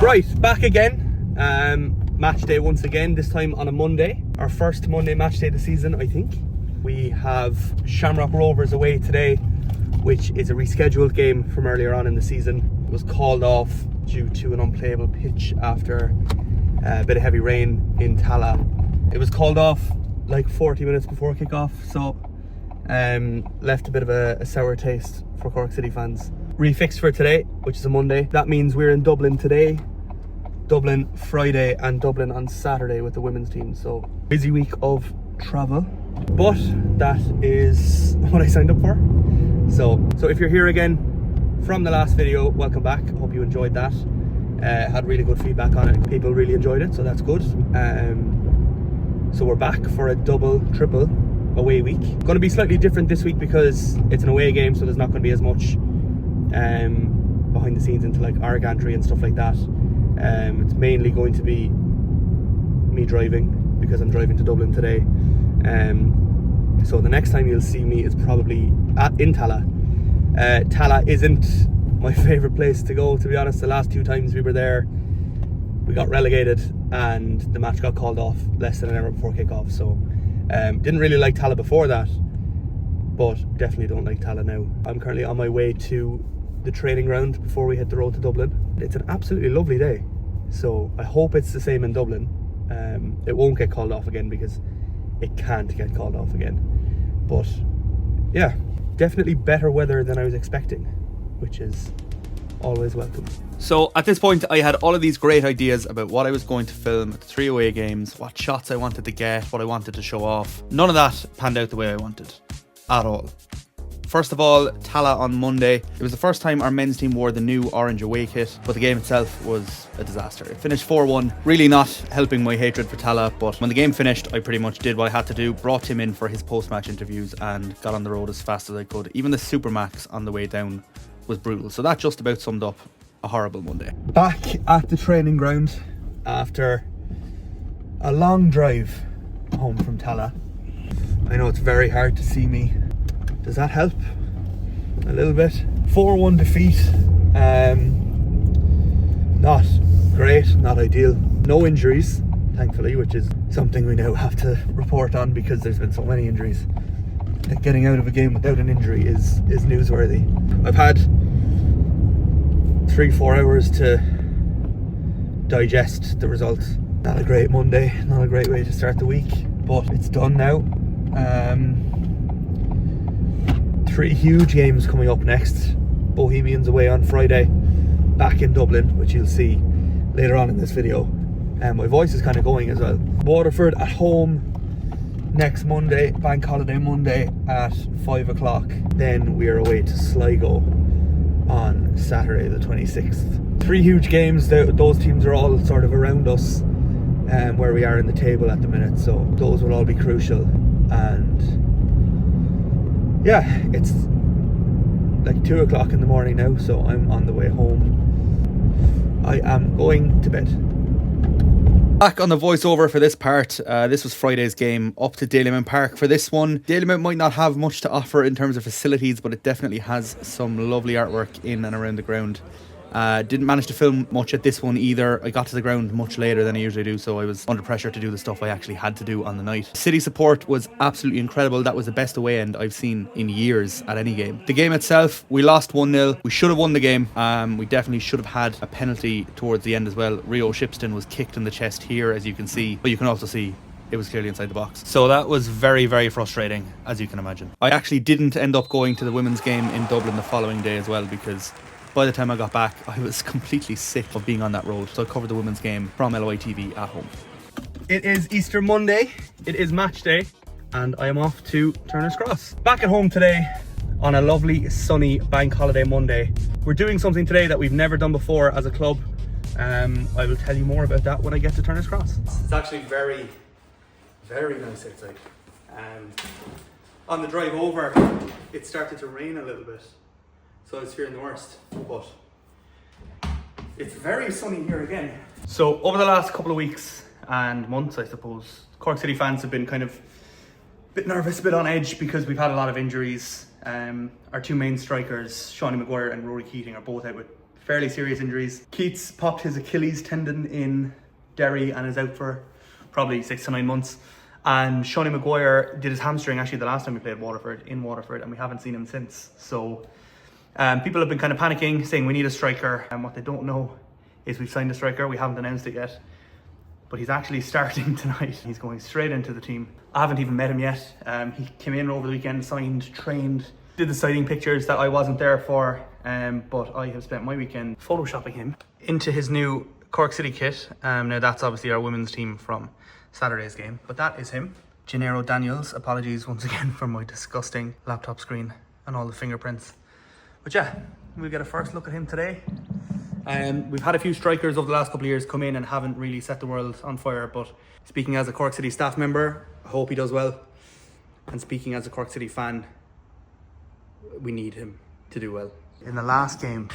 Right, back again. Match day once again, this time on a Monday. Our first Monday match day of the season, I think. We have Shamrock Rovers away today, which is a rescheduled game from earlier on in the season. It was called off due to an unplayable pitch after a bit of heavy rain in Tala. It was called off like 40 minutes before kickoff, so left a bit of a sour taste for Cork City fans. Refixed for today, which is a Monday. That means we're in Dublin today, Dublin Friday, and Dublin on Saturday with the women's team. So busy week of travel, but that is what I signed up for. So if you're here again from the last video, welcome back. I hope you enjoyed that. Had really good feedback on it. People really enjoyed it, so that's good. So we're back for a triple away week. Going to be slightly different this week because it's an away game, so there's not going to be as much behind the scenes into like our gantry and stuff like that. It's mainly going to be me driving because I'm driving to Dublin today. So the next time you'll see me is probably in Tala. Tala isn't my favourite place to go, to be honest. The last two times we were there, we got relegated and the match got called off less than an hour before kickoff. So didn't really like Tala before that, but definitely don't like Tala now. I'm currently on my way to the training ground before we hit the road to Dublin. It's an absolutely lovely day, so I hope it's the same in Dublin. It won't get called off again because it can't get called off again. But yeah, definitely better weather than I was expecting, which is always welcome. So at this point I had all of these great ideas about what I was going to film at the 3 away games, what shots I wanted to get, what I wanted to show off. None of that panned out the way I wanted at all. First of all, Tala on Monday. It was the first time our men's team wore the new orange away kit, but the game itself was a disaster. It finished 4-1, really not helping my hatred for Tala, but when the game finished, I pretty much did what I had to do, brought him in for his post-match interviews and got on the road as fast as I could. Even the Supermax on the way down was brutal. So that just about summed up a horrible Monday. Back at the training ground after a long drive home from Tala. I know it's very hard to see me. Does that help? A little bit. 4-1 defeat. Not great, not ideal. No injuries, thankfully, which is something we now have to report on because there's been so many injuries. Like getting out of a game without an injury is newsworthy. I've had 3-4 hours to digest the result. Not a great Monday, not a great way to start the week, but it's done now. 3 huge games coming up next. Bohemians away on Friday, back in Dublin, which you'll see later on in this video. And my voice is kind of going as well. Waterford at home next Monday, bank holiday Monday at 5 o'clock. Then we are away to Sligo on Saturday the 26th. 3 huge games. Those teams are all sort of around us where we are in the table at the minute, so those will all be crucial. And yeah, it's like 2 o'clock in the morning now, so I'm on the way home. I am going to bed. Back on the voiceover for this part. This was Friday's game, up to Dalymount Park for this one. Dalymount might not have much to offer in terms of facilities, but it definitely has some lovely artwork in and around the ground. Didn't manage to film much at this one either. I got to the ground much later than I usually do, so I was under pressure to do the stuff I actually had to do on the night. City support was absolutely incredible. That was the best away end I've seen in years at any game. The game itself, we lost 1-0. We should have won the game. We definitely should have had a penalty towards the end as well. Rio Shipston was kicked in the chest here, as you can see, but you can also see it was clearly inside the box. So that was very, very frustrating, as you can imagine. I actually didn't end up going to the women's game in Dublin the following day as well, because by the time I got back, I was completely sick of being on that road. So I covered the women's game from LOI TV at home. It is Easter Monday. It is match day, and I am off to Turner's Cross. Back at home today on a lovely sunny bank holiday Monday. We're doing something today that we've never done before as a club. I will tell you more about that when I get to Turner's Cross. It's actually very, very nice outside. On the drive over, it started to rain a little bit, so I was fearing the worst, but it's very sunny here again. So over the last couple of weeks and months, I suppose, Cork City fans have been kind of a bit nervous, a bit on edge, because we've had a lot of injuries. Our two main strikers, Seanie Maguire and Rory Keating, are both out with fairly serious injuries. Keats popped his Achilles tendon in Derry and is out for probably 6 to 9 months. And Shawnee Maguire did his hamstring actually the last time we played Waterford, and we haven't seen him since. So people have been kind of panicking, saying we need a striker, and what they don't know is we've signed a striker. We haven't announced it yet, but he's actually starting tonight. He's going straight into the team. I haven't even met him yet. He came in over the weekend, signed, trained, did the signing pictures that I wasn't there for, but I have spent my weekend photoshopping him into his new Cork City kit. Now that's obviously our women's team from Saturday's game, but that is him. Gennaro Daniels, apologies once again for my disgusting laptop screen and all the fingerprints. But yeah, we'll get a first look at him today. We've had a few strikers over the last couple of years come in and haven't really set the world on fire, but speaking as a Cork City staff member, I hope he does well. And speaking as a Cork City fan, we need him to do well. In the last game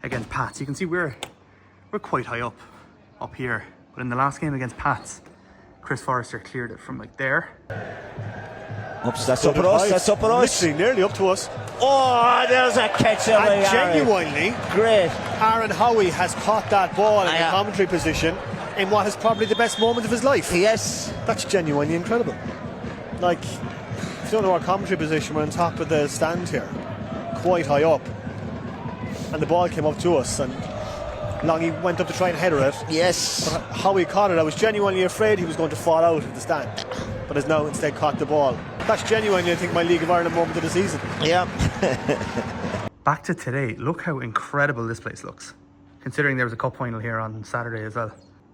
against Pats, you can see we're quite high up here. But in the last game against Pats, Chris Forrester cleared it from like there. Oops, that's up at us, that's up at us. Literally nearly up to us. Oh, there's a catch of And genuinely, great. Aaron Howey has caught that ball in the commentary position in what is probably the best moment of his life. Yes. That's genuinely incredible. Like, if you don't know our commentary position, we're on top of the stand here, quite high up. And the ball came up to us, and Longy went up to try and header it. Yes. But how he caught it, I was genuinely afraid he was going to fall out of the stand, but has now instead caught the ball. That's genuinely, I think, my League of Ireland moment of the season. Yeah. Back to today, look how incredible this place looks, considering there was a cup final here on Saturday as well.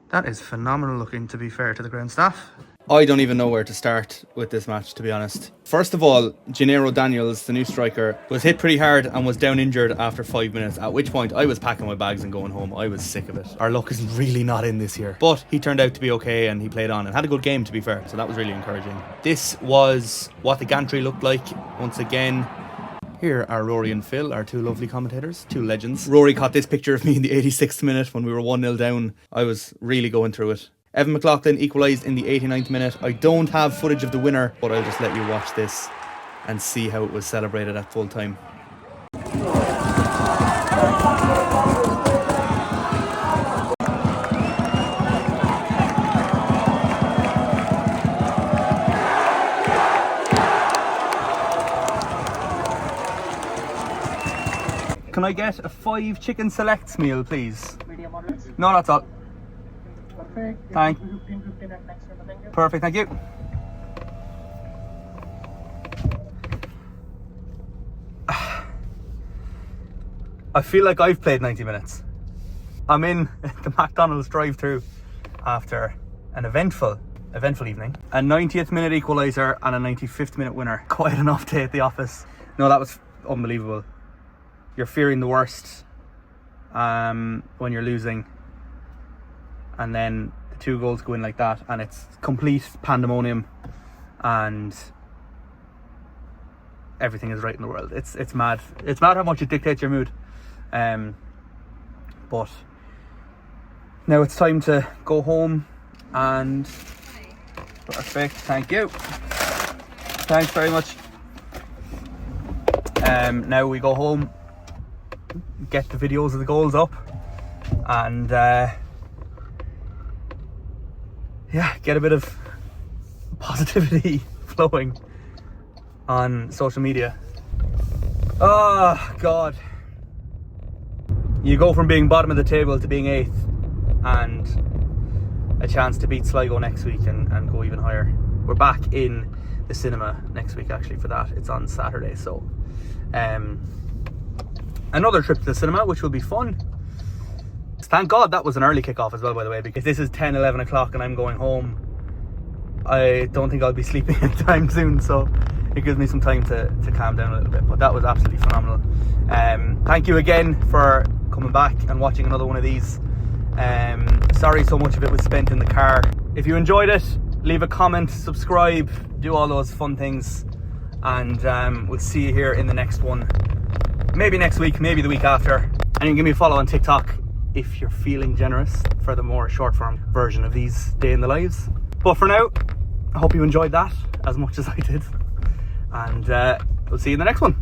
That is phenomenal looking, to be fair to the ground staff. I don't even know where to start with this match, to be honest. First of all, Gennaro Daniels, the new striker, was hit pretty hard and was down injured after 5 minutes, at which point I was packing my bags and going home. I was sick of it. Our luck is really not in this year. But he turned out to be okay and he played on and had a good game, to be fair. So that was really encouraging. This was what the gantry looked like once again. Here are Rory and Phil, our two lovely commentators, two legends. Rory caught this picture of me in the 86th minute when we were 1-0 down. I was really going through it. Evan McLaughlin equalised in the 89th minute. I don't have footage of the winner, but I'll just let you watch this and see how it was celebrated at full time. Can I get a 5 chicken selects meal, please? Medium order. No, that's all. Perfect. Thank 15 at next one. Thank you. Perfect, thank you. I feel like I've played 90 minutes. I'm in the McDonald's drive-thru after an eventful evening. A 90th minute equaliser and a 95th minute winner. Quite an off day at the office. No, that was unbelievable. You're fearing the worst when you're losing, and then the 2 goals go in like that, and it's complete pandemonium, and everything is right in the world. It's mad. It's mad how much it dictates your mood. But now it's time to go home and perfect. Thank you. Thanks very much. Now we go home, get the videos of the goals up, and get a bit of positivity flowing on social media. Oh God, you go from being bottom of the table to being 8th and a chance to beat Sligo next week and go even higher. We're back in the cinema next week actually for that. It's on Saturday, so another trip to the cinema, which will be fun. Thank God that was an early kickoff as well, by the way, because this is 10-11 o'clock and I'm going home. I don't think I'll be sleeping anytime soon, so it gives me some time to calm down a little bit. But that was absolutely phenomenal. Thank you again for coming back and watching another one of these. Sorry so much of it was spent in the car. If you enjoyed it, leave a comment, subscribe, do all those fun things, and we'll see you here in the next one. Maybe next week, maybe the week after. And you can give me a follow on TikTok if you're feeling generous for the more short form version of these day in the lives. But for now, I hope you enjoyed that as much as I did, and we'll see you in the next one.